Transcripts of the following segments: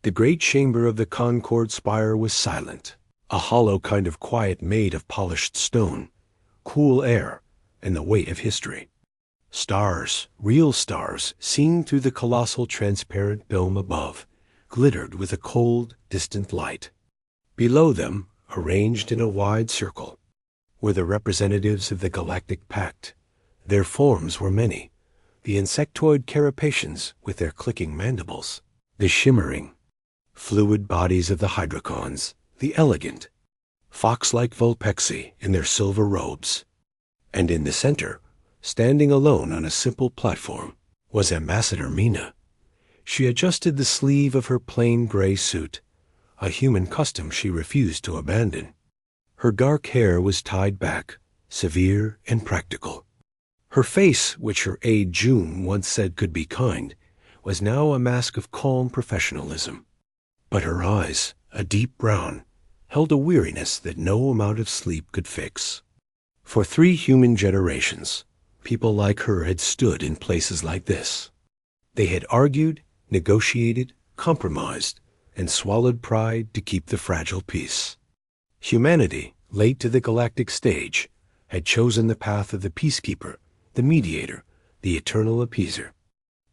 The great chamber of the Concord spire was silent, a hollow kind of quiet made of polished stone, cool air, and the weight of history. Stars, real stars, seen through the colossal transparent dome above, glittered with a cold, distant light. Below them, arranged in a wide circle, were the representatives of the Galactic Pact. Their forms were many: the insectoid carapacians with their clicking mandibles, the shimmering, fluid bodies of the hydrocons, the elegant, fox-like vulpexi in their silver robes. And in the center, standing alone on a simple platform, was Ambassador Mina. She adjusted the sleeve of her plain gray suit, a human custom she refused to abandon. Her dark hair was tied back, severe and practical. Her face, which her aide June once said could be kind, was now a mask of calm professionalism. But her eyes, a deep brown, held a weariness that no amount of sleep could fix. For 3 human generations, people like her had stood in places like this. They had argued, negotiated, compromised, and swallowed pride to keep the fragile peace. Humanity, late to the galactic stage, had chosen the path of the peacekeeper, the mediator, the eternal appeaser.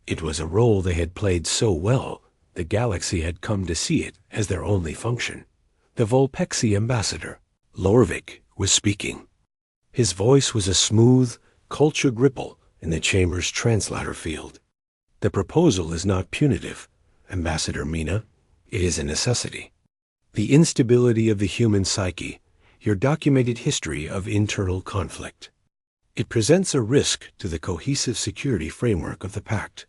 It was a role they had played so well, the galaxy had come to see it as their only function. The Vulpexi ambassador, Lorvik, was speaking. His voice was a smooth, cultured ripple in the chamber's translator field. The proposal is not punitive, Ambassador Mina. It is a necessity. The instability of the human psyche, your documented history of internal conflict. It presents a risk to the cohesive security framework of the Pact.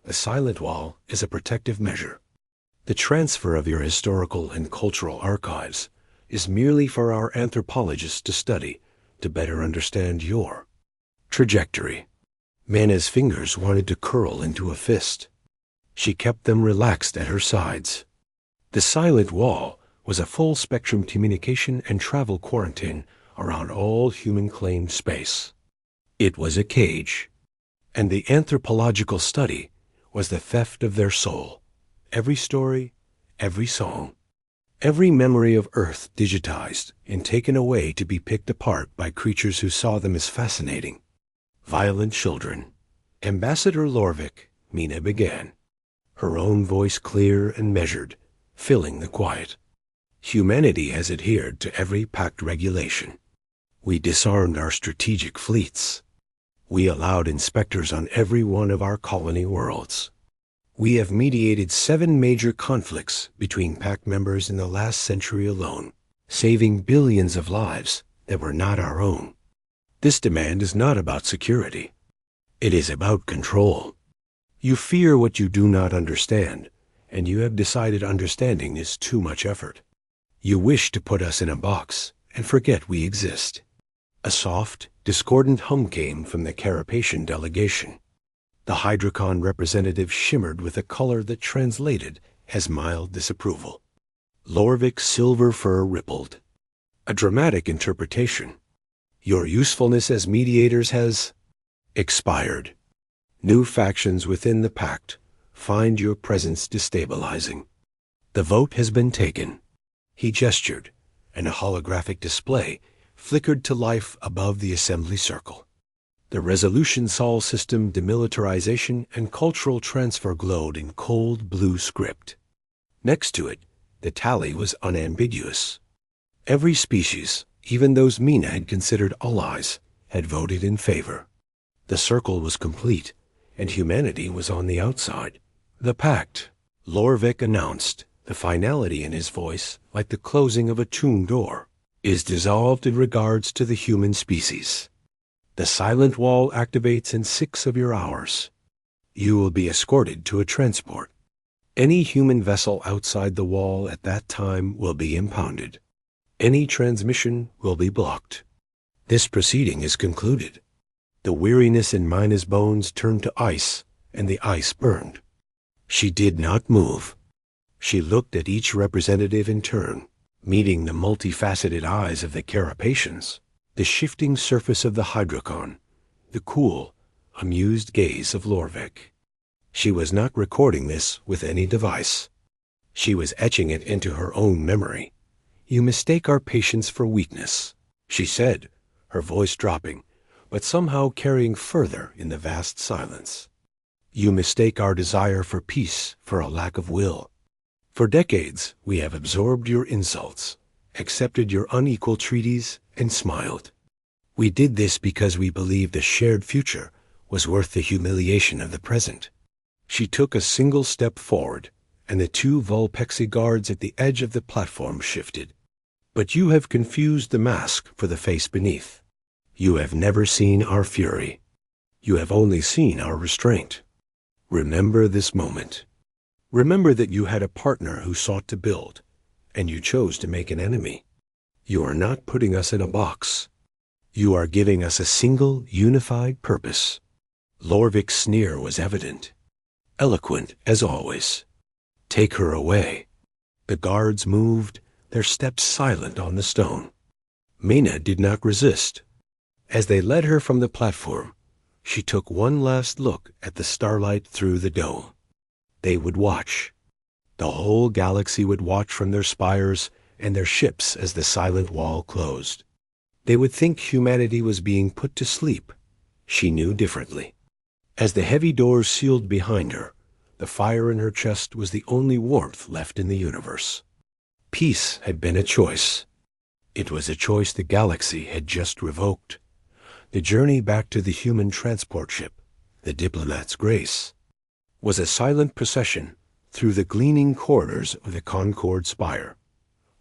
The silent wall is a protective measure. The transfer of your historical and cultural archives is merely for our anthropologists to study, to better understand your trajectory. Mana's fingers wanted to curl into a fist. She kept them relaxed at her sides. The silent wall was a full-spectrum communication and travel quarantine around all human-claimed space. It was a cage, and the anthropological study was the theft of their soul. Every story, every song, every memory of Earth digitized and taken away to be picked apart by creatures who saw them as fascinating. Violent children. Ambassador Lorvik, Mina began, her own voice clear and measured, filling the quiet. Humanity has adhered to every Pact regulation. We disarmed our strategic fleets. We allowed inspectors on every one of our colony worlds. We have mediated 7 major conflicts between Pact members in the last century alone, saving billions of lives that were not our own. This demand is not about security. It is about control. You fear what you do not understand, and you have decided understanding is too much effort. You wish to put us in a box and forget we exist. A soft, discordant hum came from the Carapacian delegation. The Hydrocon representative shimmered with a color that translated as mild disapproval. Lorvik's silver fur rippled. A dramatic interpretation. Your usefulness as mediators has expired. New factions within the Pact find your presence destabilizing. The vote has been taken. He gestured, and a holographic display flickered to life above the assembly circle. The resolution saw system demilitarization and cultural transfer glowed in cold blue script. Next to it, the tally was unambiguous. Every species, even those Mina had considered allies, had voted in favor. The circle was complete, and humanity was on the outside. The Pact, Lorvik announced, the finality in his voice, like the closing of a tomb door, is dissolved in regards to the human species. The silent wall activates in 6 of your hours. You will be escorted to a transport. Any human vessel outside the wall at that time will be impounded. Any transmission will be blocked. This proceeding is concluded. The weariness in Mina's bones turned to ice, and the ice burned. She did not move. She looked at each representative in turn, meeting the multifaceted eyes of the Carapacians, the shifting surface of the Hydrocon, the cool, amused gaze of Lorvik. She was not recording this with any device. She was etching it into her own memory. "You mistake our patience for weakness," she said, her voice dropping, but somehow carrying further in the vast silence. "You mistake our desire for peace for a lack of will. For decades, we have absorbed your insults, accepted your unequal treaties, and smiled. We did this because we believed the shared future was worth the humiliation of the present." She took a single step forward, and the two Vulpexi guards at the edge of the platform shifted. "But you have confused the mask for the face beneath. You have never seen our fury. You have only seen our restraint. Remember this moment. Remember that you had a partner who sought to build, and you chose to make an enemy. You are not putting us in a box. You are giving us a single, unified purpose." Lorvik's sneer was evident, eloquent as always. "Take her away." The guards moved, their steps silent on the stone. Mina did not resist. As they led her from the platform, she took one last look at the starlight through the dome. They would watch. The whole galaxy would watch from their spires and their ships as the silent wall closed. They would think humanity was being put to sleep. She knew differently. As the heavy doors sealed behind her, the fire in her chest was the only warmth left in the universe. Peace had been a choice. It was a choice the galaxy had just revoked. The journey back to the human transport ship, the Diplomat's Grace, was a silent procession through the gleaming corridors of the Concord Spire.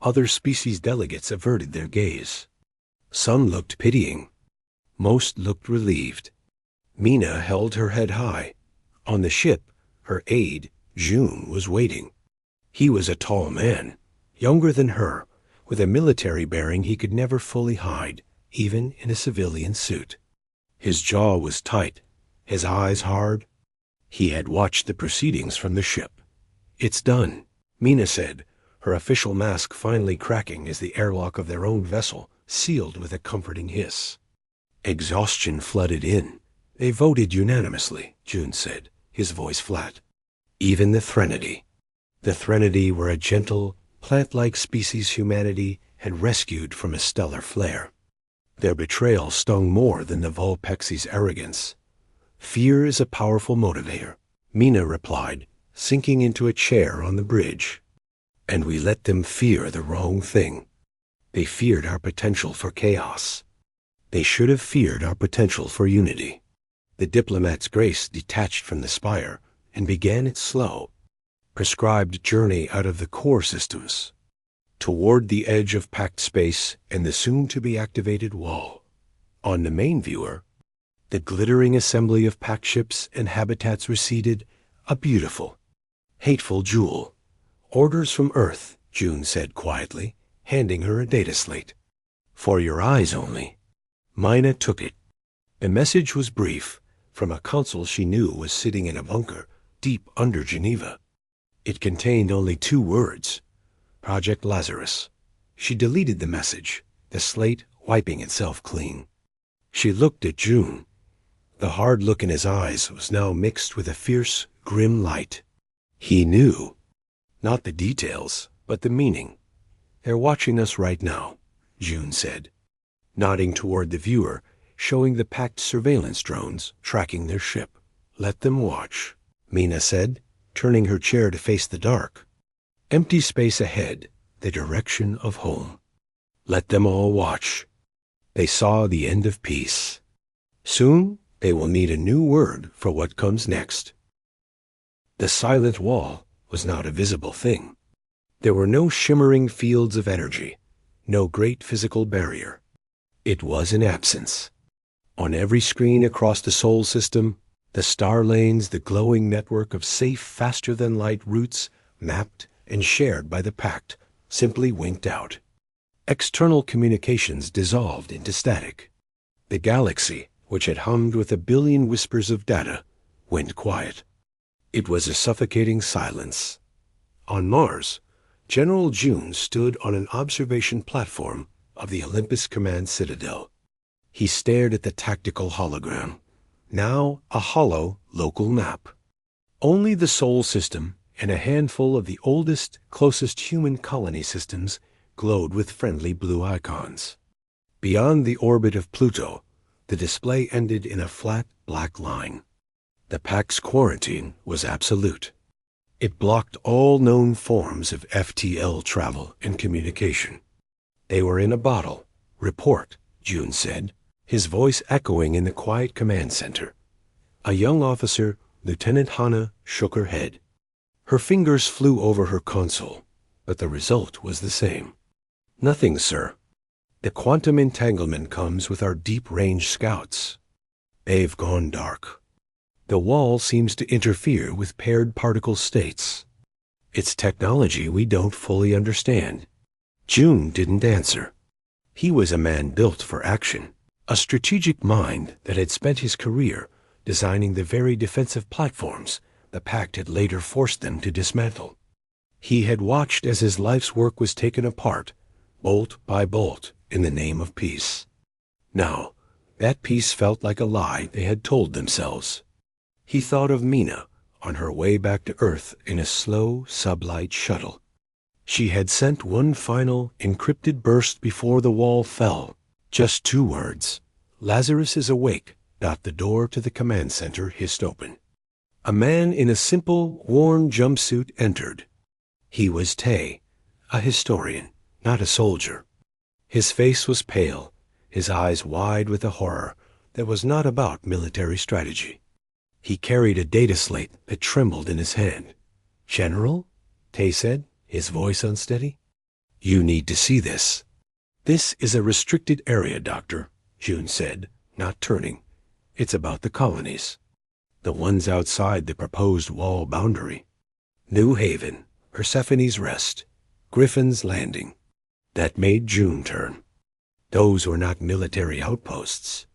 Other species delegates averted their gaze. Some looked pitying. Most looked relieved. Mina held her head high. On the ship, her aide, June, was waiting. He was a tall man, younger than her, with a military bearing he could never fully hide, even in a civilian suit. His jaw was tight, his eyes hard. He had watched the proceedings from the ship. "It's done," Mina said, her official mask finally cracking as the airlock of their own vessel sealed with a comforting hiss. Exhaustion flooded in. "They voted unanimously," June said, his voice flat. "Even the Threnody." The Threnody were a gentle, plant-like species humanity had rescued from a stellar flare. Their betrayal stung more than the Vulpexi's arrogance. "Fear is a powerful motivator," Mina replied, sinking into a chair on the bridge. "And we let them fear the wrong thing. They feared our potential for chaos. They should have feared our potential for unity." The Diplomat's Grace detached from the spire and began its slow, prescribed journey out of the core systems, toward the edge of Pact space and the soon-to-be-activated wall. On the main viewer, the glittering assembly of Pact ships and habitats receded, a beautiful, hateful jewel. "Orders from Earth," June said quietly, handing her a data slate. "For your eyes only." Mina took it. The message was brief, from a consul she knew was sitting in a bunker deep under Geneva. It contained only 2 words, Project Lazarus. She deleted the message, the slate wiping itself clean. She looked at June. The hard look in his eyes was now mixed with a fierce, grim light. He knew. Not the details, but the meaning. "They're watching us right now," June said, nodding toward the viewer, showing the Pact surveillance drones tracking their ship. "Let them watch," Mina said, turning her chair to face the dark. Empty space ahead, the direction of home. Let them all watch. They saw the end of peace. Soon they will need a new word for what comes next. The silent wall was not a visible thing. There were no shimmering fields of energy, no great physical barrier. It was an absence. On every screen across the Sol system, the star lanes, the glowing network of safe, faster-than-light routes, mapped and shared by the Pact, simply winked out. External communications dissolved into static. The galaxy, which had hummed with 1 billion whispers of data, went quiet. It was a suffocating silence. On Mars, General June stood on an observation platform of the Olympus Command Citadel. He stared at the tactical hologram, now a hollow local map. Only the Sol system and a handful of the oldest, closest human colony systems glowed with friendly blue icons. Beyond the orbit of Pluto, the display ended in a flat black line. The Pact's quarantine was absolute. It blocked all known forms of FTL travel and communication. They were in a bottle. Report, June said, his voice echoing in the quiet command center. A young officer, Lieutenant Hana, shook her head. Her fingers flew over her console, but the result was the same. Nothing, sir. The quantum entanglement comes with our deep-range scouts. They've gone dark. The wall seems to interfere with paired particle states. It's technology we don't fully understand. June didn't answer. He was a man built for action, a strategic mind that had spent his career designing the very defensive platforms the Pact had later forced them to dismantle. He had watched as his life's work was taken apart, bolt by bolt, in the name of peace. Now, that peace felt like a lie they had told themselves. He thought of Mina on her way back to Earth in a slow sublight shuttle. She had sent one final encrypted burst before the wall fell. Just 2 words. Lazarus is awake. The door to the command center hissed open. A man in a simple, worn jumpsuit entered. He was Tay, a historian, not a soldier. His face was pale, his eyes wide with a horror that was not about military strategy. He carried a data slate that trembled in his hand. "General?" Tay said, his voice unsteady. "You need to see this." "This is a restricted area, Doctor," June said, not turning. "It's about the colonies. The ones outside the proposed wall boundary. New Haven, Persephone's Rest, Griffin's Landing." That made June turn. Those were not military outposts.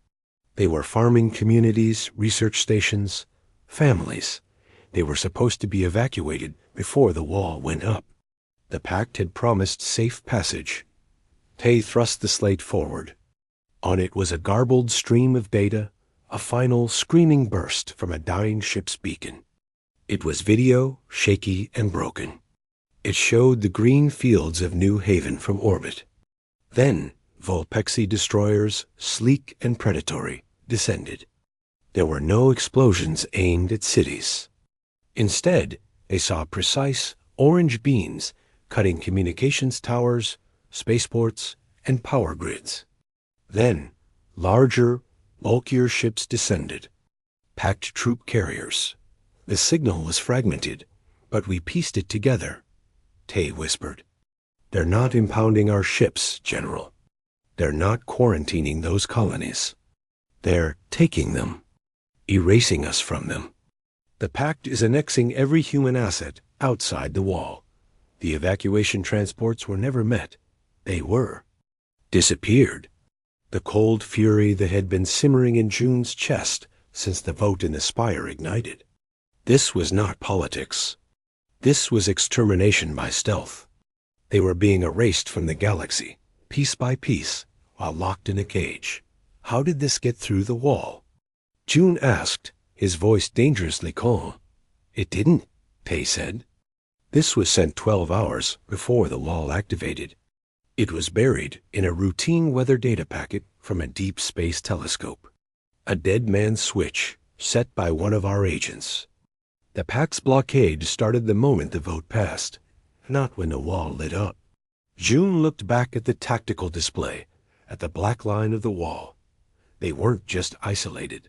They were farming communities, research stations, families. They were supposed to be evacuated before the wall went up. The Pact had promised safe passage. Tay thrust the slate forward. On it was a garbled stream of data, a final screaming burst from a dying ship's beacon. It was video, shaky and broken. It showed the green fields of New Haven from orbit. Then Volpexi destroyers, sleek and predatory, descended. There were no explosions aimed at cities. Instead, they saw precise orange beams cutting communications towers, spaceports, and power grids. Then, larger, bulkier ships descended. Packed troop carriers. The signal was fragmented, but we pieced it together, Tay whispered. "They're not impounding our ships, General. They're not quarantining those colonies. They're taking them, erasing us from them. The Pact is annexing every human asset outside the wall. The evacuation transports were never met. They were disappeared." The cold fury that had been simmering in June's chest since the vote in the Spire ignited. This was not politics. This was extermination by stealth. They were being erased from the galaxy, piece by piece, while locked in a cage. How did this get through the wall? June asked, his voice dangerously calm. "It didn't," Tay said. "This was sent 12 hours before the wall activated. It was buried in a routine weather data packet from a deep space telescope. A dead man's switch set by one of our agents. The Pact's blockade started the moment the vote passed, not when the wall lit up." June looked back at the tactical display, at the black line of the wall. They weren't just isolated.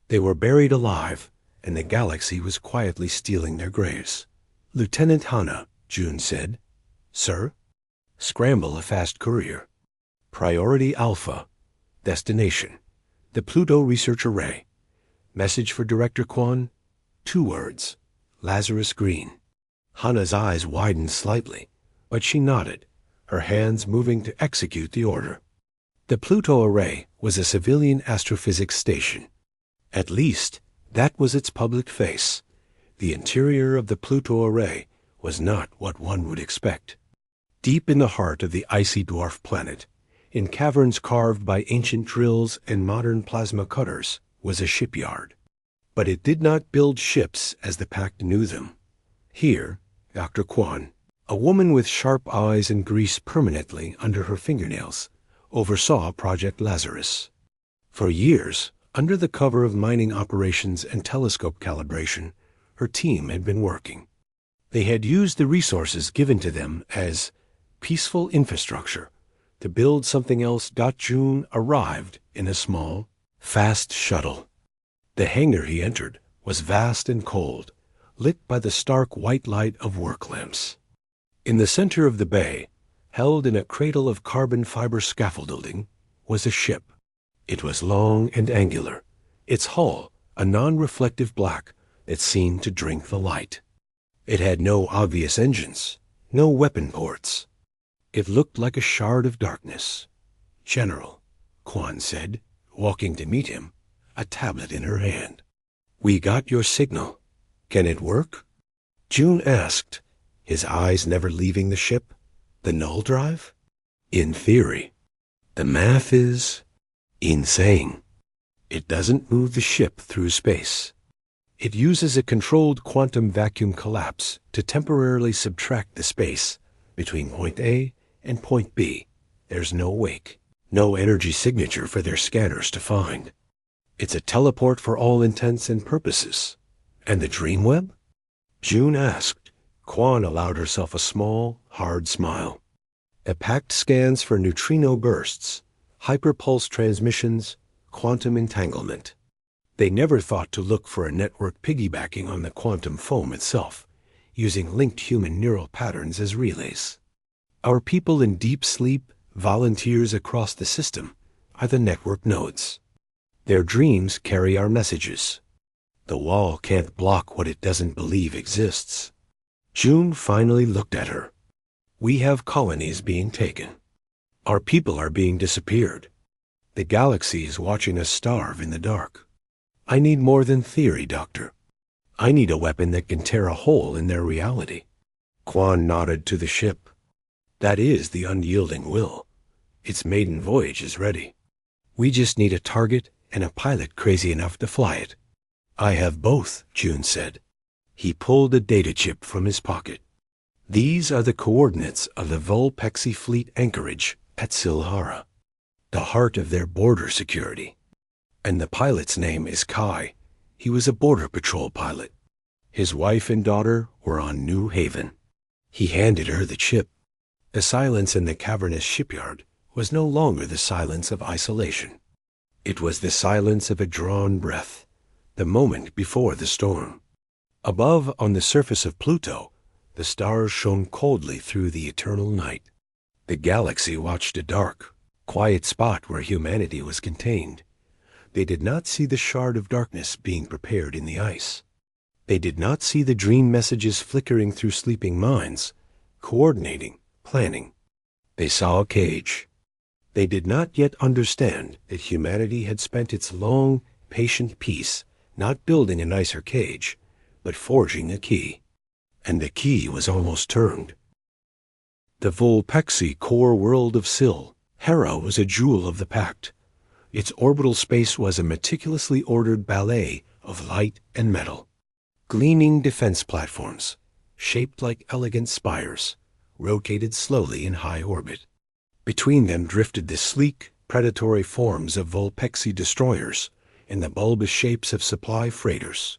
They were buried alive, and the galaxy was quietly stealing their graves. "Lieutenant Hana," June said. "Sir?" "Scramble a fast courier. Priority Alpha. Destination: the Pluto Research Array. Message for Director Quan: 2 words. Lazarus Green." Hana's eyes widened slightly, but she nodded, her hands moving to execute the order. The Pluto Array was a civilian astrophysics station. At least, that was its public face. The interior of the Pluto Array was not what one would expect. Deep in the heart of the icy dwarf planet, in caverns carved by ancient drills and modern plasma cutters, was a shipyard. But it did not build ships as the Pact knew them. Here, Dr. Kwan, a woman with sharp eyes and grease permanently under her fingernails, oversaw Project Lazarus. For years, under the cover of mining operations and telescope calibration, her team had been working. They had used the resources given to them as peaceful infrastructure to build something else. June arrived in a small, fast shuttle. The hangar he entered was vast and cold, lit by the stark white light of work lamps. In the center of the bay, held in a cradle of carbon fiber scaffolding, was a ship. It was long and angular, its hull a non-reflective black that seemed to drink the light. It had no obvious engines, no weapon ports. It looked like a shard of darkness. "General," Kwan said, walking to meet him, a tablet in her hand. "We got your signal. Can it work?" June asked, his eyes never leaving the ship. "The null drive?" "In theory. The math is insane. It doesn't move the ship through space. It uses a controlled quantum vacuum collapse to temporarily subtract the space between point A and point B. There's no wake, no energy signature for their scanners to find. It's a teleport for all intents and purposes." "And the dream web?" June asked. Kwan allowed herself a small, hard smile. "A Pact scans for neutrino bursts, hyperpulse transmissions, quantum entanglement. They never thought to look for a network piggybacking on the quantum foam itself, using linked human neural patterns as relays. Our people in deep sleep, volunteers across the system, are the network nodes. Their dreams carry our messages. The wall can't block what it doesn't believe exists." June finally looked at her. "We have colonies being taken. Our people are being disappeared. The galaxy is watching us starve in the dark. I need more than theory, Doctor. I need a weapon that can tear a hole in their reality." Kwan nodded to the ship. "That is the unyielding will. Its maiden voyage is ready. We just need a target and a pilot crazy enough to fly it." "I have both," June said. He pulled a data chip from his pocket. "These are the coordinates of the Volpexi fleet anchorage at Silhara, the heart of their border security. And the pilot's name is Kai. He was a border patrol pilot. His wife and daughter were on New Haven." He handed her the chip. The silence in the cavernous shipyard was no longer the silence of isolation. It was the silence of a drawn breath, the moment before the storm. Above, on the surface of Pluto, the stars shone coldly through the eternal night. The galaxy watched a dark, quiet spot where humanity was contained. They did not see the shard of darkness being prepared in the ice. They did not see the dream messages flickering through sleeping minds, coordinating, planning. They saw a cage. They did not yet understand that humanity had spent its long, patient peace not building a nicer cage, but forging a key. And the key was almost turned. The Volpexi core world of Sil, Hera, was a jewel of the Pact. Its orbital space was a meticulously ordered ballet of light and metal. Gleaming defense platforms, shaped like elegant spires, rotated slowly in high orbit. Between them drifted the sleek, predatory forms of Volpexi destroyers and the bulbous shapes of supply freighters.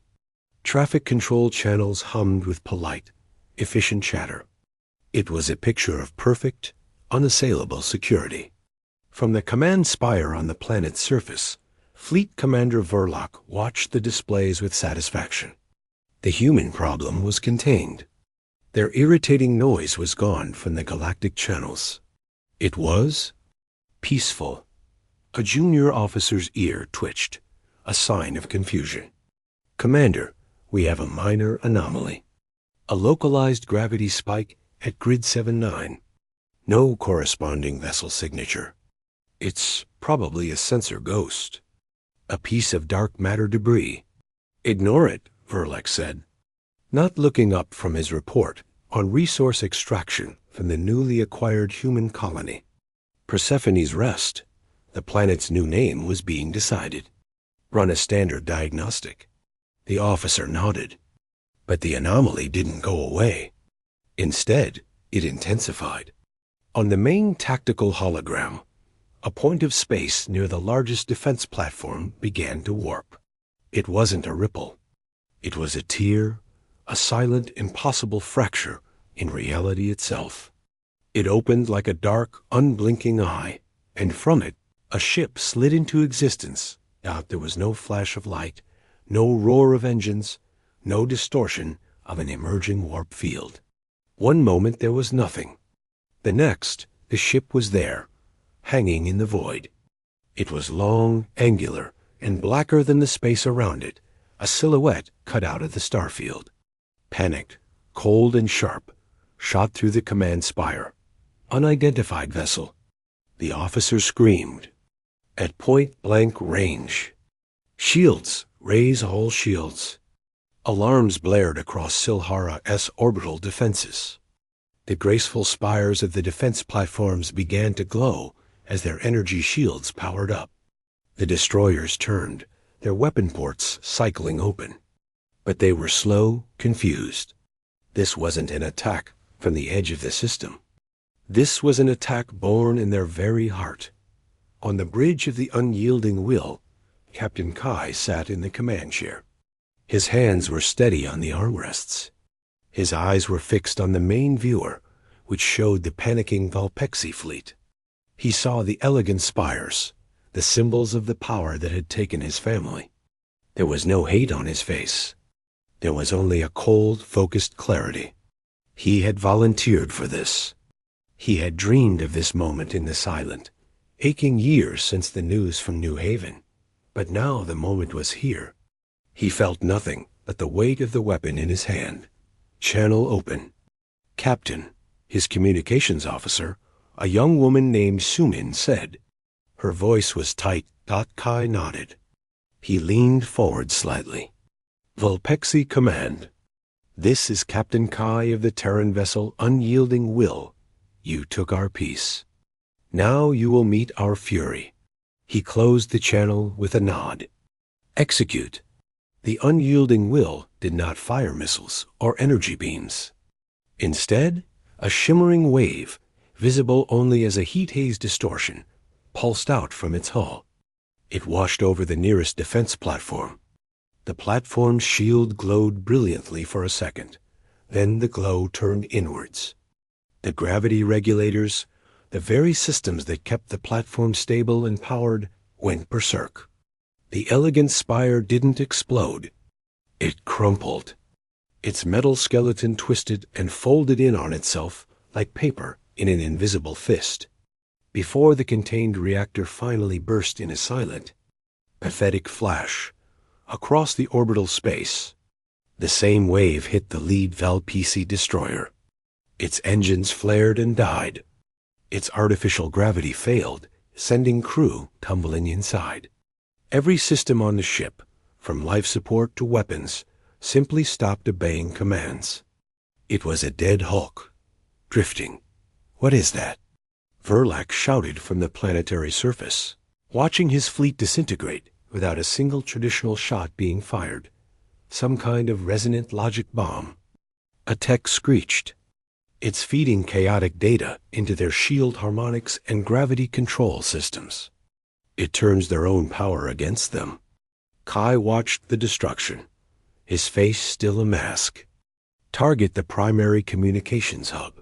Traffic control channels hummed with polite, efficient chatter. It was a picture of perfect, unassailable security. From the command spire on the planet's surface, Fleet Commander Verloc watched the displays with satisfaction. The human problem was contained. Their irritating noise was gone from the galactic channels. It was peaceful. A junior officer's ear twitched, a sign of confusion. "Commander, we have a minor anomaly. A localized gravity spike at Grid 7-9. No corresponding vessel signature. It's probably a sensor ghost. A piece of dark matter debris." "Ignore it," Verloc said, not looking up from his report on resource extraction from the newly acquired human colony. Persephone's Rest, the planet's new name, was being decided. "Run a standard diagnostic." The officer nodded. But the anomaly didn't go away. Instead, it intensified. On the main tactical hologram, a point of space near the largest defense platform began to warp. It wasn't a ripple. It was a tear, a silent, impossible fracture in reality itself. It opened like a dark, unblinking eye, and from it, a ship slid into existence. Out there was no flash of light, no roar of engines, no distortion of an emerging warp field. One moment there was nothing. The next, the ship was there, hanging in the void. It was long, angular, and blacker than the space around it, a silhouette cut out of the starfield. Panicked, cold and sharp, shot through the command spire. Unidentified vessel. The officer screamed. At point-blank range. Shields, raise all shields. Alarms blared across Silhara's orbital defenses. The graceful spires of the defense platforms began to glow as their energy shields powered up. The destroyers turned, their weapon ports cycling open. But they were slow, confused. This wasn't an attack from the edge of the system. This was an attack born in their very heart. On the bridge of the unyielding will, Captain Kai sat in the command chair. His hands were steady on the armrests. His eyes were fixed on the main viewer, which showed the panicking Valpexi fleet. He saw the elegant spires, the symbols of the power that had taken his family. There was no hate on his face. There was only a cold, focused clarity. He had volunteered for this. He had dreamed of this moment in the silent, aching years since the news from New Haven. But now the moment was here. He felt nothing but the weight of the weapon in his hand. Channel open. Captain, his communications officer, a young woman named Sumin, said. Her voice was tight. Kai nodded. He leaned forward slightly. Vulpexi Command. This is Captain Kai of the Terran vessel Unyielding Will. You took our peace. Now you will meet our fury. He closed the channel with a nod. Execute. The Unyielding Will did not fire missiles or energy beams. Instead, a shimmering wave, visible only as a heat haze distortion, pulsed out from its hull. It washed over the nearest defense platform. The platform's shield glowed brilliantly for a second. Then the glow turned inwards. The gravity regulators, the very systems that kept the platform stable and powered, went berserk. The elegant spire didn't explode. It crumpled. Its metal skeleton twisted and folded in on itself like paper in an invisible fist. Before the contained reactor finally burst in a silent, pathetic flash, across the orbital space, the same wave hit the lead Valpexi destroyer. Its engines flared and died. Its artificial gravity failed, sending crew tumbling inside. Every system on the ship, from life support to weapons, simply stopped obeying commands. It was a dead hulk, drifting. What is that? Verlac shouted from the planetary surface, watching his fleet disintegrate without a single traditional shot being fired. Some kind of resonant logic bomb. A tech screeched. It's feeding chaotic data into their shield harmonics and gravity control systems. It turns their own power against them. Kai watched the destruction, his face still a mask. Target the primary communications hub,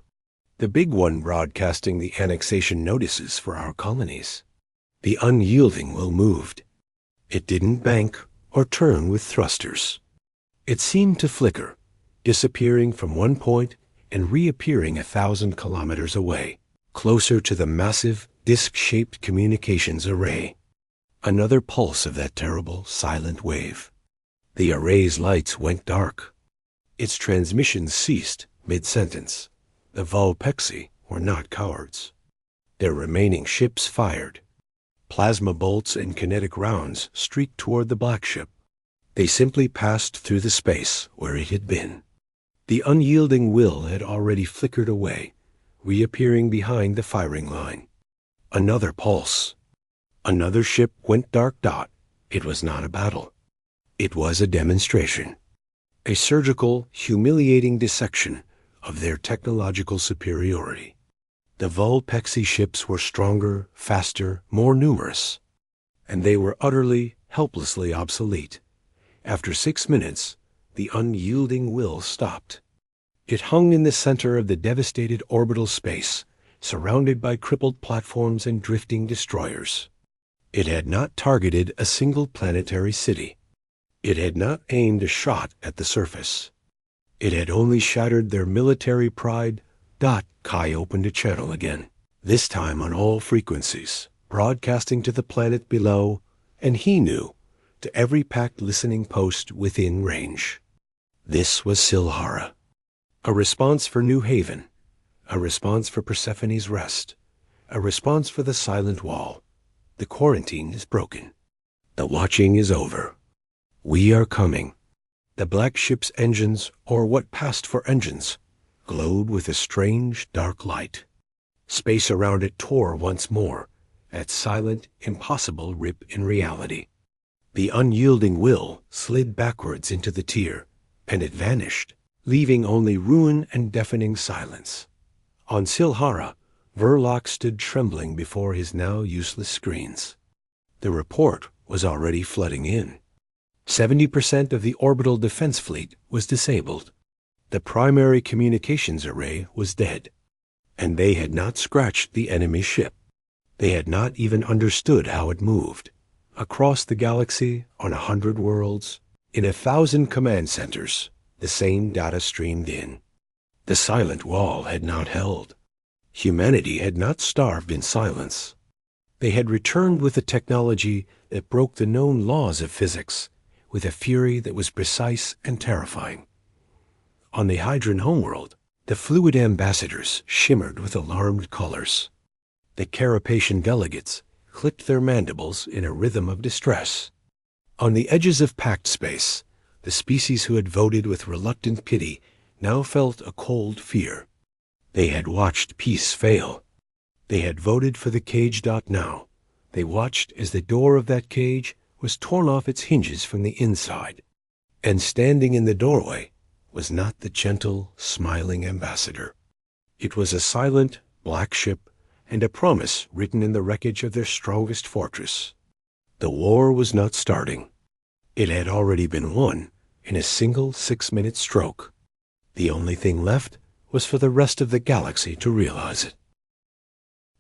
the big one broadcasting the annexation notices for our colonies. The Unyielding Will moved. It didn't bank or turn with thrusters. It seemed to flicker, disappearing from one point and reappearing 1,000 kilometers away, closer to the massive, disc-shaped communications array. Another pulse of that terrible, silent wave. The array's lights went dark. Its transmissions ceased mid-sentence. The Vulpexi were not cowards. Their remaining ships fired. Plasma bolts and kinetic rounds streaked toward the black ship. They simply passed through the space where it had been. The Unyielding Will had already flickered away, reappearing behind the firing line. Another pulse. Another ship went dark dot. It was not a battle. It was a demonstration. a surgical, humiliating dissection of their technological superiority. The Volpexi ships were stronger, faster, more numerous, and they were utterly, helplessly obsolete. After 6 minutes, the unyielding will stopped. It hung in the center of the devastated orbital space, surrounded by crippled platforms and drifting destroyers. It had not targeted a single planetary city. It had not aimed a shot at the surface. It had only shattered their military pride. Kai opened a channel again, this time on all frequencies, broadcasting to the planet below, and he knew, to every Pact listening post within range. This was Silhara. A response for New Haven. A response for Persephone's Rest. A response for the Silent Wall. The quarantine is broken. The watching is over. We are coming. The black ship's engines, or what passed for engines, glowed with a strange, dark light. Space around it tore once more, at silent, impossible rip in reality. The unyielding will slid backwards into the tier, and it vanished, leaving only ruin and deafening silence. On Silhara, Verloc stood trembling before his now useless screens. The report was already flooding in. 70% of the orbital defense fleet was disabled. The primary communications array was dead, and they had not scratched the enemy ship. They had not even understood how it moved. Across the galaxy, on 100 worlds, in 1,000 command centers, the same data streamed in. The silent wall had not held. Humanity had not starved in silence. They had returned with a technology that broke the known laws of physics, with a fury that was precise and terrifying. On the Hydran homeworld, the fluid ambassadors shimmered with alarmed colors. The Carapacian delegates clicked their mandibles in a rhythm of distress. On the edges of Pact space, the species who had voted with reluctant pity now felt a cold fear. They had watched peace fail. They had voted for the cage. Now, they watched as the door of that cage was torn off its hinges from the inside, and standing in the doorway was not the gentle, smiling ambassador. It was a silent, black ship and a promise written in the wreckage of their strongest fortress. The war was not starting. It had already been won in a single 6-minute stroke. The only thing left was for the rest of the galaxy to realize it.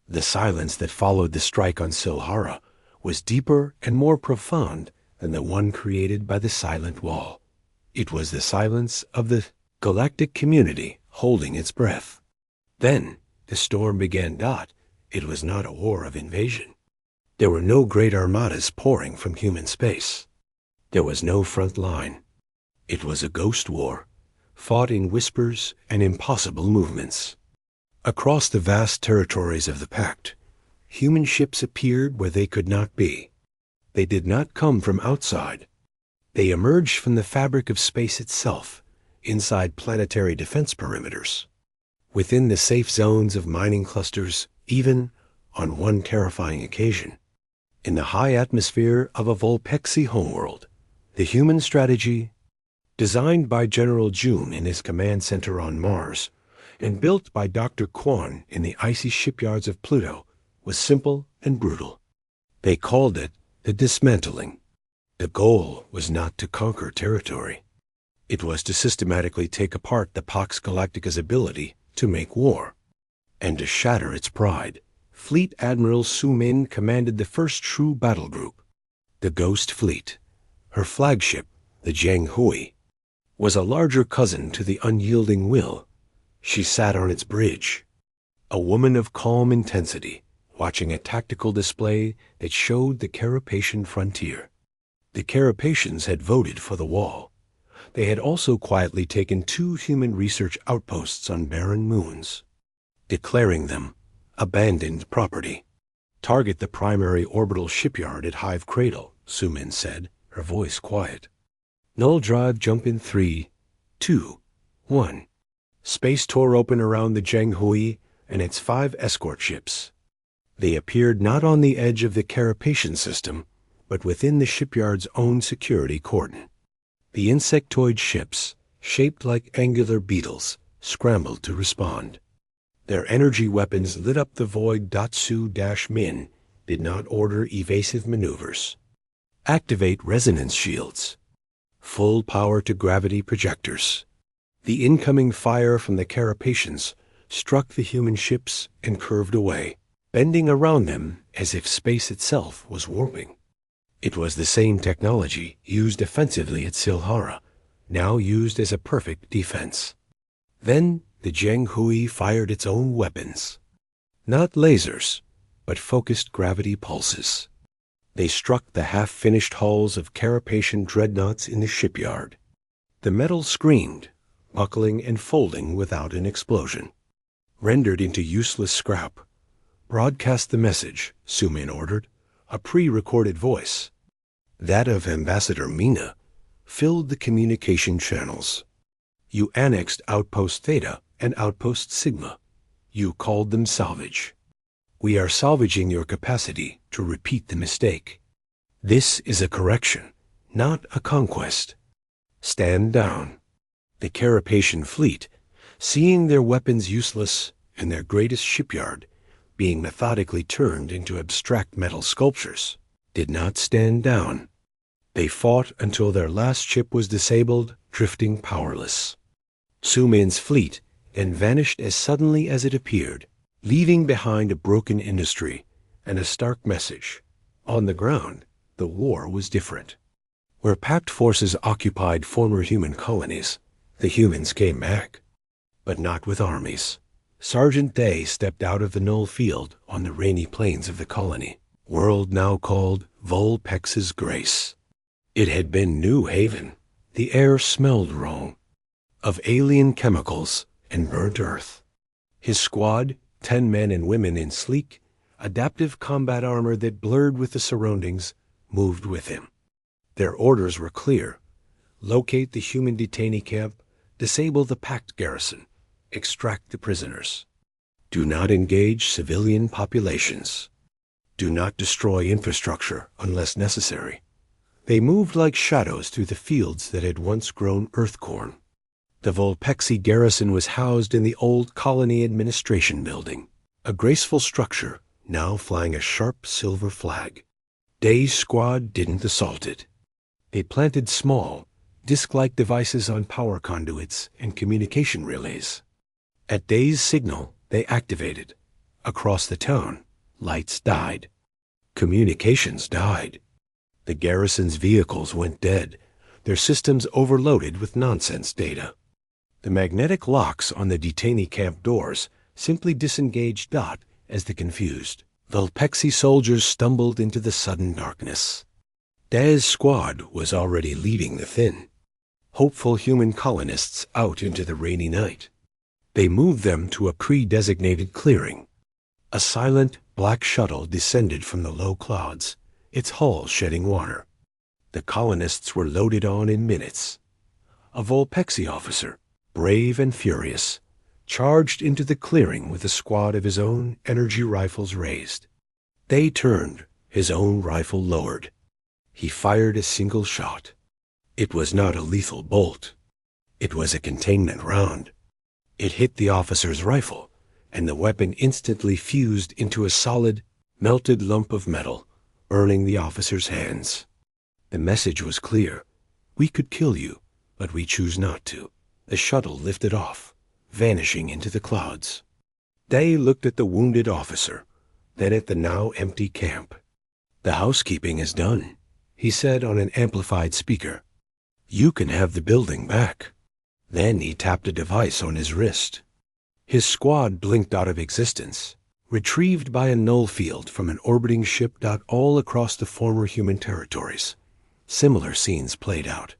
The silence that followed the strike on Silhara was deeper and more profound than the one created by the Silent Wall. It was the silence of the galactic community holding its breath. Then the storm began. It was not a war of invasion. There were no great armadas pouring from human space. There was no front line. It was a ghost war, fought in whispers and impossible movements. Across the vast territories of the Pact, human ships appeared where they could not be. They did not come from outside. They emerged from the fabric of space itself, inside planetary defense perimeters, within the safe zones of mining clusters, even, on one terrifying occasion, in the high atmosphere of a Volpexi homeworld. The human strategy, designed by General June in his command center on Mars, and built by Dr. Quan in the icy shipyards of Pluto, was simple and brutal. They called it the dismantling. The goal was not to conquer territory. It was to systematically take apart the Pax Galactica's ability to make war, and to shatter its pride. Fleet Admiral Su Min commanded the first true battle group. The Ghost Fleet, her flagship, the Zheng Hui, was a larger cousin to the unyielding will. She sat on its bridge, a woman of calm intensity, watching a tactical display that showed the Carapacian frontier. The Carapacians had voted for the wall. They had also quietly taken 2 human research outposts on barren moons, declaring them abandoned property. Target the primary orbital shipyard at Hive Cradle, Su Min said, her voice quiet. Null drive jump in 3, 2, 1. Space tore open around the Zheng Hui and its 5 escort ships. They appeared not on the edge of the Carapacian system, but within the shipyard's own security cordon. The insectoid ships, shaped like angular beetles, scrambled to respond. Their energy weapons lit up the void. Su-Min did not order evasive maneuvers. Activate resonance shields. Full power to gravity projectors. The incoming fire from the carapacians struck the human ships and curved away, bending around them as if space itself was warping. It was the same technology used offensively at Silhara, now used as a perfect defense. Then the Zheng fired its own weapons. Not lasers, but focused gravity pulses. They struck the half-finished hulls of carapacian dreadnoughts in the shipyard. The metal screamed, buckling and folding without an explosion. Rendered into useless scrap. Broadcast the message, Su-Min ordered, a pre-recorded voice. That of Ambassador Mina filled the communication channels. You annexed Outpost Theta and Outpost Sigma. You called them salvage. We are salvaging your capacity to repeat the mistake. This is a correction, not a conquest. Stand down. The Carapacian fleet, seeing their weapons useless and their greatest shipyard being methodically turned into abstract metal sculptures, did not stand down. They fought until their last ship was disabled, drifting powerless. Su-Min's fleet then vanished as suddenly as it appeared, leaving behind a broken industry and a stark message. On the ground, the war was different. Where Pact forces occupied former human colonies, the humans came back. But not with armies. Sergeant Day stepped out of the null field on the rainy plains of the colony, world now called Volpex's Grace. It had been New Haven. The air smelled wrong, of alien chemicals and burnt earth. His squad, 10 men and women in sleek, adaptive combat armor that blurred with the surroundings, moved with him. Their orders were clear. Locate the human detainee camp, disable the Pact garrison, extract the prisoners. Do not engage civilian populations. Do not destroy infrastructure unless necessary. They moved like shadows through the fields that had once grown earth corn. The Volpexi garrison was housed in the old colony administration building, a graceful structure now flying a sharp silver flag. Day's squad didn't assault it. They planted small, disc-like devices on power conduits and communication relays. At Day's signal, they activated. Across the town, lights died. Communications died. The garrison's vehicles went dead, their systems overloaded with nonsense data. The magnetic locks on the detainee camp doors simply disengaged as the confused Volpexi soldiers stumbled into the sudden darkness. Day's squad was already leaving the thin, hopeful human colonists out into the rainy night. They moved them to a pre-designated clearing. A silent, black shuttle descended from the low clouds, its hull shedding water. The colonists were loaded on in minutes. A Volpexi officer, brave and furious, charged into the clearing with a squad of his own energy rifles raised. They turned, his own rifle lowered. He fired a single shot. It was not a lethal bolt. It was a containment round. It hit the officer's rifle, and the weapon instantly fused into a solid, melted lump of metal, burning the officer's hands. The message was clear. We could kill you, but we choose not to. The shuttle lifted off, vanishing into the clouds. Day looked at the wounded officer, then at the now empty camp. The housekeeping is done, he said on an amplified speaker. You can have the building back. Then he tapped a device on his wrist. His squad blinked out of existence, retrieved by a null field from an orbiting ship. All across the former human territories, similar scenes played out.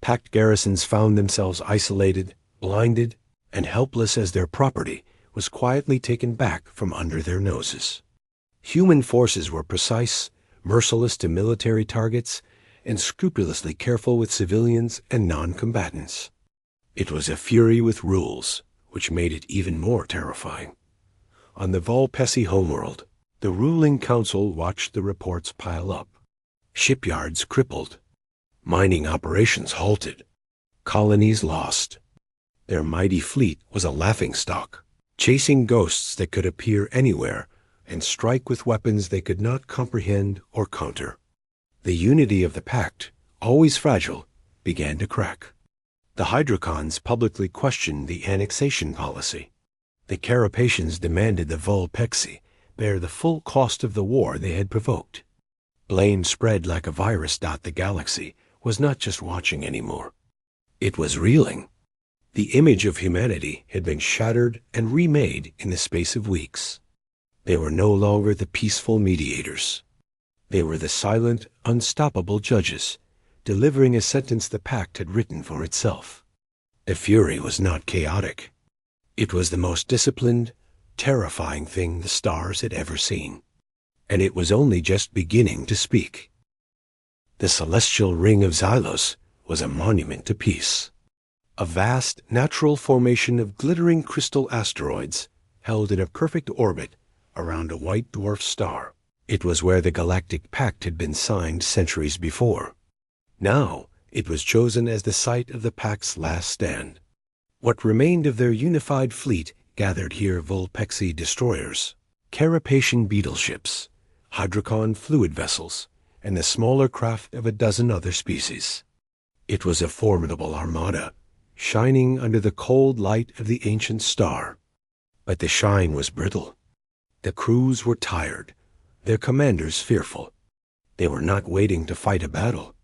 Pact garrisons found themselves isolated, blinded, and helpless as their property was quietly taken back from under their noses. Human forces were precise, merciless to military targets, and scrupulously careful with civilians and non-combatants. It was a fury with rules, which made it even more terrifying. On the Volpexi homeworld, the ruling council watched the reports pile up. Shipyards crippled. Mining operations halted. Colonies lost. Their mighty fleet was a laughingstock, chasing ghosts that could appear anywhere and strike with weapons they could not comprehend or counter. The unity of the Pact, always fragile, began to crack. The Hydrocons publicly questioned the annexation policy. The Carapacians demanded the Vulpexi bear the full cost of the war they had provoked. Blame spread like a virus. The galaxy was not just watching anymore. It was reeling. The image of humanity had been shattered and remade in the space of weeks. They were no longer the peaceful mediators. They were the silent, unstoppable judges, delivering a sentence the Pact had written for itself. The fury was not chaotic. It was the most disciplined, terrifying thing the stars had ever seen. And it was only just beginning to speak. The celestial ring of Xylos was a monument to peace. A vast, natural formation of glittering crystal asteroids held in a perfect orbit around a white dwarf star. It was where the Galactic Pact had been signed centuries before. Now, it was chosen as the site of the Pact's last stand. What remained of their unified fleet gathered here Vulpexi destroyers, Carapacian beetle ships, Hydrocon fluid vessels, and the smaller craft of a dozen other species. It was a formidable armada, shining under the cold light of the ancient star. But the shine was brittle. The crews were tired, their commanders fearful. They were not waiting to fight a battle.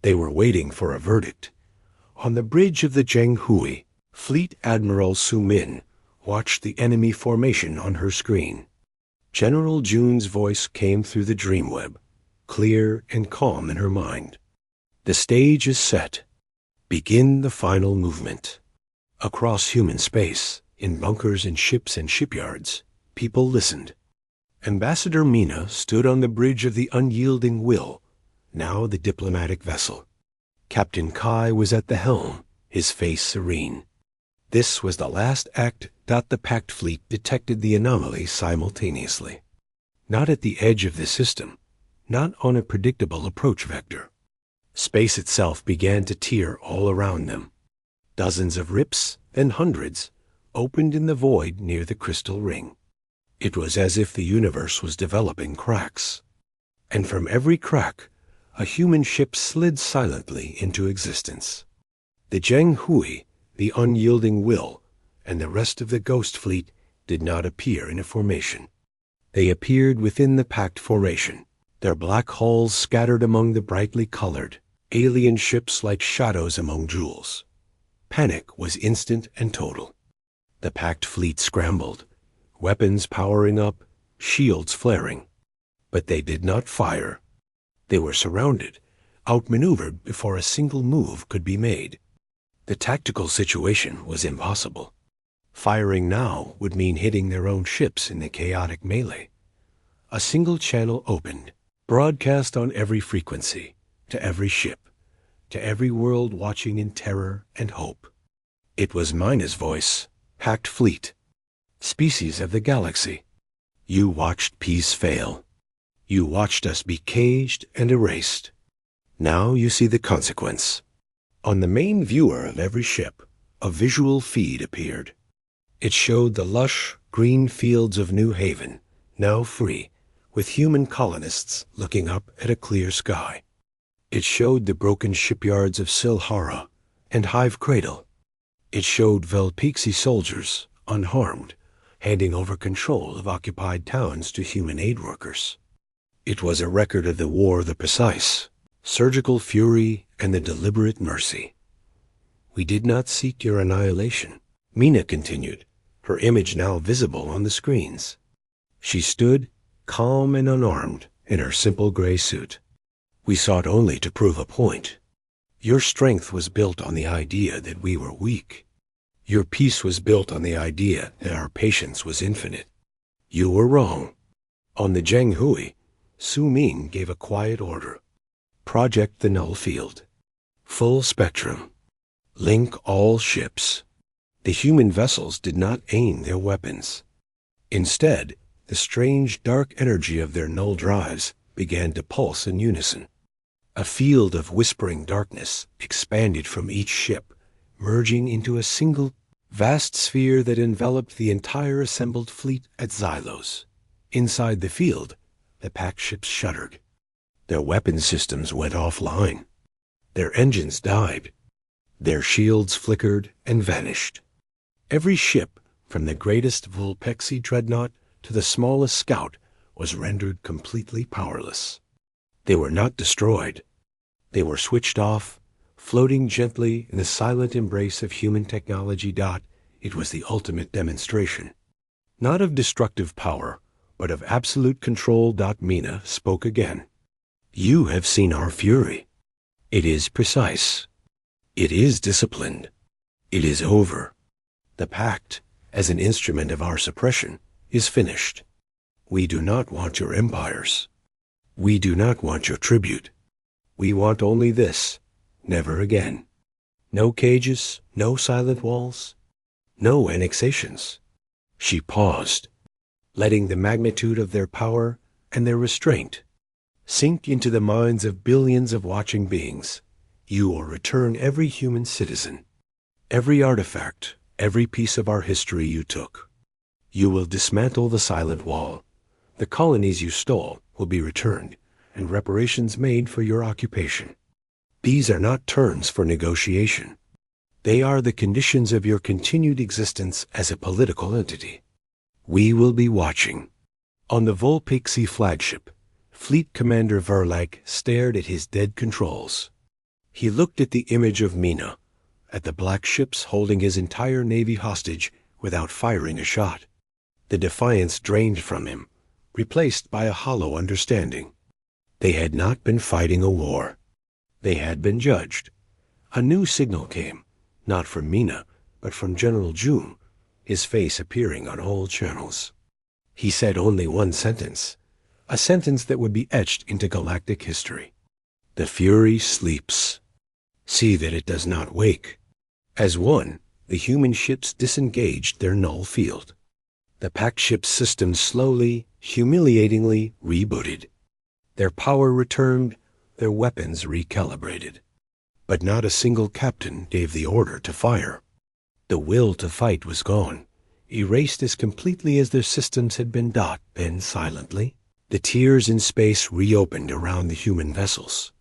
They were waiting for a verdict. On the bridge of the Zhenghui, Fleet Admiral Su Min watched the enemy formation on her screen. General June's voice came through the dreamweb, clear and calm in her mind. The stage is set. Begin the final movement. Across human space, in bunkers and ships and shipyards, people listened. Ambassador Mina stood on the bridge of the unyielding Will, now the diplomatic vessel. Captain Kai was at the helm, his face serene. This was the last act. The Pact fleet detected the anomaly simultaneously. Not at the edge of the system, not on a predictable approach vector. Space itself began to tear all around them. Dozens of rips, and hundreds, opened in the void near the crystal ring. It was as if the universe was developing cracks. And from every crack, a human ship slid silently into existence. The Zhenghui, the unyielding Will, and the rest of the Ghost Fleet did not appear in a formation. They appeared within the Pact formation, their black hulls scattered among the brightly colored, alien ships like shadows among jewels. Panic was instant and total. The Pact fleet scrambled, weapons powering up, shields flaring. But they did not fire. They were surrounded, outmaneuvered before a single move could be made. The tactical situation was impossible. Firing now would mean hitting their own ships in the chaotic melee. A single channel opened, broadcast on every frequency, to every ship, to every world watching in terror and hope. It was Mina's voice, Pact Fleet, species of the galaxy. You watched peace fail. You watched us be caged and erased. Now you see the consequence. On the main viewer of every ship, a visual feed appeared. It showed the lush, green fields of New Haven, now free, with human colonists looking up at a clear sky. It showed the broken shipyards of Silhara and Hive Cradle. It showed Vulpexi soldiers, unharmed, handing over control of occupied towns to human aid workers. It was a record of the war, the precise, surgical fury, and the deliberate mercy. We did not seek your annihilation, Mina continued, her image now visible on the screens. She stood, calm and unarmed, in her simple gray suit. We sought only to prove a point. Your strength was built on the idea that we were weak. Your peace was built on the idea that our patience was infinite. You were wrong. On the Zhenghui, Su Min gave a quiet order. Project the null field. Full spectrum. Link all ships. The human vessels did not aim their weapons. Instead, the strange dark energy of their null drives began to pulse in unison. A field of whispering darkness expanded from each ship, merging into a single vast sphere that enveloped the entire assembled fleet at Xylos. Inside the field, the Pact ships shuddered. Their weapon systems went offline. Their engines died. Their shields flickered and vanished. Every ship, from the greatest Vulpexi dreadnought to the smallest scout, was rendered completely powerless. They were not destroyed. They were switched off, floating gently in the silent embrace of human technology. It was the ultimate demonstration, not of destructive power, but of absolute control. Mina spoke again. You have seen our fury. It is precise. It is disciplined. It is over. The Pact, as an instrument of our suppression, is finished. We do not want your empires. We do not want your tribute. We want only this, never again. No cages, no silent walls, no annexations. She paused, letting the magnitude of their power and their restraint sink into the minds of billions of watching beings. You will return every human citizen, every artifact, every piece of our history you took. You will dismantle the silent wall. The colonies you stole will be returned, and reparations made for your occupation. These are not terms for negotiation. They are the conditions of your continued existence as a political entity. We will be watching. On the Vulpexi flagship, Fleet Commander Verlag stared at his dead controls. He looked at the image of Mina, at the black ships holding his entire navy hostage without firing a shot. The defiance drained from him, replaced by a hollow understanding. They had not been fighting a war. They had been judged. A new signal came, not from Mina, but from General June, his face appearing on all channels. He said only one sentence, a sentence that would be etched into galactic history. The Fury sleeps. See that it does not wake. As one, the human ships disengaged their null field. The Pact ship's system slowly, humiliatingly rebooted. Their power returned, their weapons recalibrated. But not a single captain gave the order to fire. The will to fight was gone, erased as completely as their systems had been. Then silently, the tiers in space reopened around the human vessels.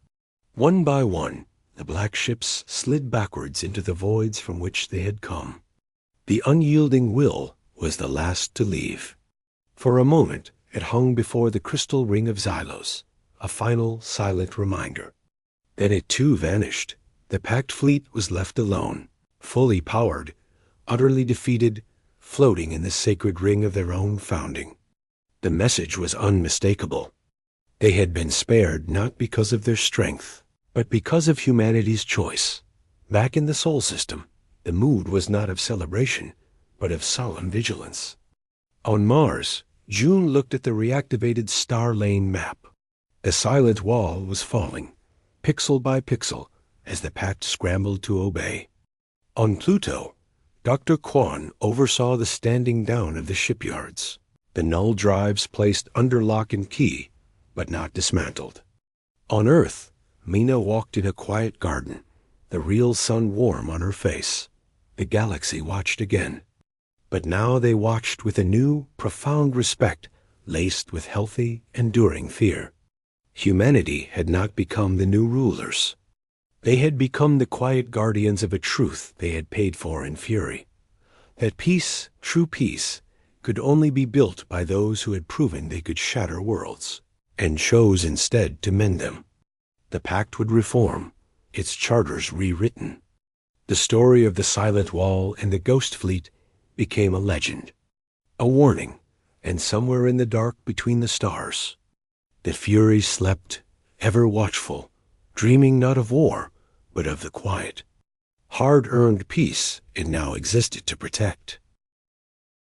One by one, the black ships slid backwards into the voids from which they had come. The unyielding will was the last to leave. For a moment, it hung before the crystal ring of Xylos, a final silent reminder. Then it too vanished. The Pact fleet was left alone, fully powered, utterly defeated, floating in the sacred ring of their own founding. The message was unmistakable. They had been spared not because of their strength, but because of humanity's choice. Back in the Sol system, the mood was not of celebration, but of solemn vigilance. On Mars, June looked at the reactivated star lane map. The silent wall was falling, pixel by pixel, as the Pact scrambled to obey. On Pluto, Dr. Quan oversaw the standing down of the shipyards, the null drives placed under lock and key, but not dismantled. On Earth, Mina walked in a quiet garden, the real sun warm on her face. The galaxy watched again. But now they watched with a new, profound respect, laced with healthy, enduring fear. Humanity had not become the new rulers. They had become the quiet guardians of a truth they had paid for in fury. That peace, true peace, could only be built by those who had proven they could shatter worlds, and chose instead to mend them. The Pact would reform, its charters rewritten. The story of the Silent Wall and the Ghost Fleet became a legend, a warning, and somewhere in the dark between the stars, the Fury slept, ever watchful, dreaming not of war, but of the quiet, hard-earned peace it now existed to protect.